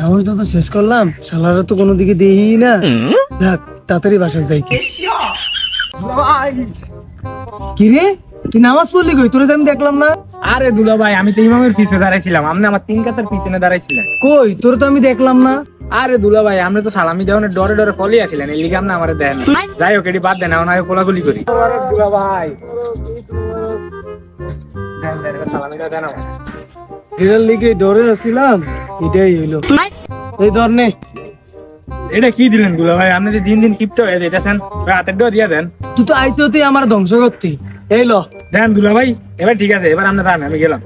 আমি তো শেষ করলাম, শালারা তো কোনো দিকে দেখি না। দেখ তাড়াতাড়ি বাসা যাই। কি রে তুই নামাজ পড়লি কই? তোরে আমি দেখলাম না। আরে দুলা ভাই আমি তো ইমামের পিছনে দাঁড়াইছিলাম, আপনি আমার 3 কাতার পিছনে দাঁড়াইছিলেন। কই তোরে তো আমি দেখলাম না। আরে দুলা ভাই আপনি তো সালামি দেওয়ার ডরে ডরে ফলি আছিলেন, এই লিগে আপনি আমারে দেন। যাই হোক এটি বাদ দেন, এখন আগে কোলাকুলি করি। দুলা ভাই সালামিটা দেন আমার। এর লিগে ডরে আছিলাম, এটাই হইলো। এই ধর নে। এটা কি দিলেন দুলা ভাই? আপনি যে দিন দিন কিপটা হয়ে যাইতেছেন, হাতের ডোয়া দিয়া দেন। তুই তো আইসি তুই আমার ধ্বংস করতি। এই লো দেন দুলা ভাই। এবার ঠিক আছে, এবার আমরা দাঁড়ান, আমি গেলাম।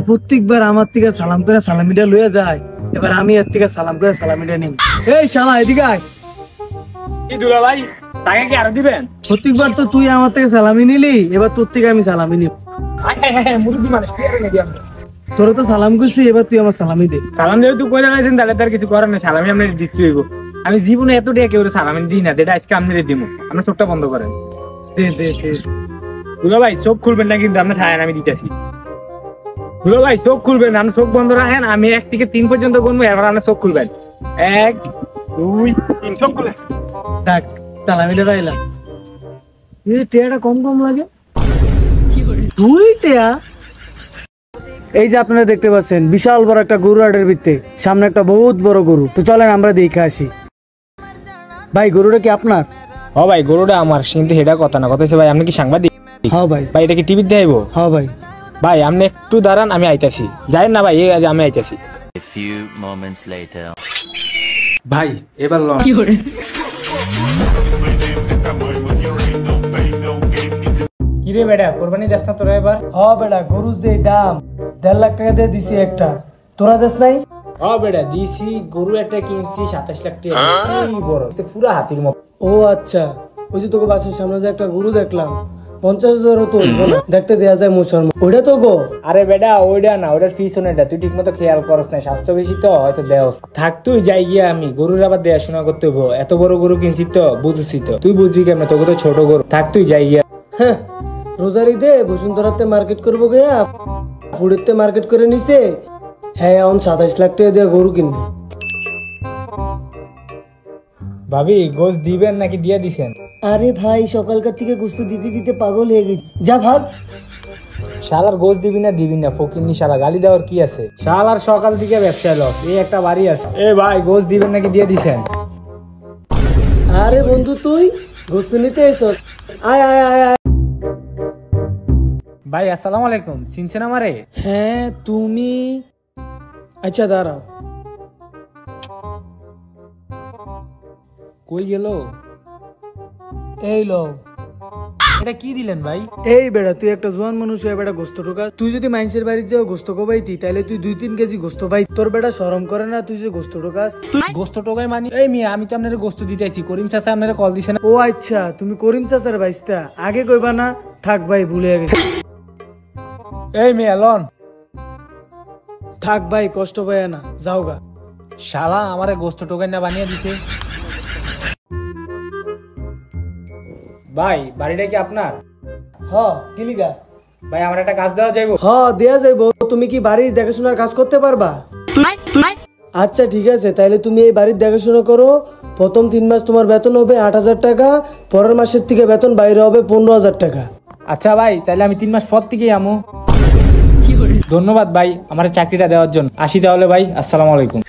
প্রত্যেকবার আমার থেকে সালাম করে সালামিটা লইয়া যায়, এবার আমি এর থেকে সালাম করে সালামিটা নিই। এই শালা এদিকে আয়। কি দুলা ভাই তাকে কি আরো দিবেন? প্রত্যেকবার তো তুই আমার থেকে সালামি নিলি, এবার তোর থেকে আমি সালামি নিব। মুরব্বি মানুষ কি আর নেই আমরা। তোরা তো সালাম করছিস, এবার তুই আমার সালামি দে। সালাম যেহেতু করে লাইছেন তাহলে তার কিছু করার নেই, সালামি আপনি দিতে হইব। আমি জীবনে এত টাকা কেউ সালামি দিই না, যেটা আজকে আপনি দিব। আপনি চোখটা বন্ধ করেন। দে দে দে। দুলা ভাই চোখ খুলবেন না কিন্তু, আপনি ঠায় আমি দিতেছি। দুলা ভাই চোখ খুলবেন, আপনি চোখ বন্ধ রাখেন। আমি 1 থেকে 3 পর্যন্ত গুনবো, এবার আপনি চোখ খুলবেন। 1 2 3 চোখ খুলে দেখ সালামিটা পাইলাম। এই টেয়াটা কম কম লাগে। 2 টেয়া। এই যে আপনারা দেখতে পাচ্ছেন বিশাল বড় একটা গরু হাটের ভিতরে, সামনে একটা বহুত বড় গরু। তো চলেন আমরা দেখে আসি। ভাই গরুটা কি আপনার? ও ভাই গরুটা আমার, কিন্তু এটা কথা না, কথা হচ্ছে ভাই আপনি কি সাংবাদিক? হ্যাঁ ভাই। ভাই এটা কি টিভিতে আইবো? হ্যাঁ ভাই। ভাই আপনি একটু দাঁড়ান, আমি আইতাছি। যাইন না ভাই, আমি আইতাছি। A few moments later. ভাই এবার লন। কি রে বেটা, কোরবানি দেস না তোরা এবার? হ্যাঁ বেটা, গরুর যে দাম 1.5 লাখ টাকা দিয়ে দিছি একটা, তোরা দেশ নাই? ও বেটা দিছি, গরু একটা কিনছি 27 লাখ টাকা। এই বড় তো পুরা হাতির মতো। ও আচ্ছা, ওই যে তোকে বাসের সামনে যে একটা গরু দেখলাম 50,000 তো হইব না, দেখতে দেয়া যায় মোশার। ওইটা তো গো? আরে বেটা ওইটা না, ওইটার পিছনেটা তুই ঠিক মতো খেয়াল করস না, স্বাস্থ্য বেশি তো হয়তো দেওস। থাক তুই যাই গিয়া, আমি গরুর আবার দেখাশোনা করতে হবো। এত বড় গরু কিনছি তো, বুঝছি তো, তুই বুঝবি কেমন? তোকে তো ছোট গরু। থাক তুই যাই গিয়া। হ্যাঁ, রোজার ঈদে বসুন্ধরাতে মার্কেট করবো গিয়া ফুড়েতে মার্কেট করে নিছে। হ্যাঁ এখন 27 লাখ টাকা দিয়ে গরু কিনবে। ভাবি গোশ দিবেন নাকি দিয়ে দিছেন? আরে ভাই সকালকার থেকে গোস্ত দিতে দিতে পাগল হয়ে গেছি, যা ভাগ। শালার গোশ দিবি না ফকিন্নি শালা, গালি দেওয়ার কি আছে? শালার সকাল থেকে ব্যবসা লস, এই একটা বাড়ি আছে। এ ভাই গোশ দিবেন নাকি দিয়ে দিছেন? আরে বন্ধু তুই গোস্ত নিতে এসেছ, আয় আয় আয় আয়। ভাই আসসালামু আলাইকুম, চিনছেন আমারে? হ্যাঁ তুমি? আচ্ছা দাঁড়াও। কই গেল? এই লো। এটা কি দিলেন ভাই? এই বেটা তুই একটা জোয়ান মানুষ হয়ে বেটা গোস্ত ঢোকা, তুই যদি মানুষের বাড়ি যাও গোস্ত কোবাইতি তাহলে তুই 2-3 কেজি গোস্ত পাই। তোর বেটা শরম করে না তুই যে গোস্ত ঢোকাস? গোস্ত টোকাই মানি? এই মিয়া আমি তো আপনার গোস্ত দিতে আইছি, করিম চাচা আপনারা কল দিছেন। ও আচ্ছা, তুমি করিম চাচার বাইস্তা, আগে কইবা না? থাক ভাই ভুলে গেছি। এই মিয়া লন। থাক ভাই কষ্ট পায় না, যাও গা। শালা আমারে গোস্ত টোকাই না বানিয়ে দিছে। ভাই বাড়িটা কি আপনার? হ কিলিগা? ভাই আমার একটা কাজ দেওয়া যাইবো? হ দেয়া যাইবো। তুমি কি বাড়ির দেখাশোনার কাজ করতে পারবা? আচ্ছা ঠিক আছে, তাইলে তুমি এই বাড়ির দেখাশোনা করো। প্রথম 3 মাস তোমার বেতন হবে 8,000 টাকা, পরের মাসের থেকে বেতন বাইরে হবে 15,000 টাকা। আচ্ছা ভাই তাহলে আমি 3 মাস পর থেকেই আমু। ধন্যবাদ ভাই আমার চাকরিটা দেওয়ার জন্য। আসি তাহলে ভাই, আসসালামু আলাইকুম।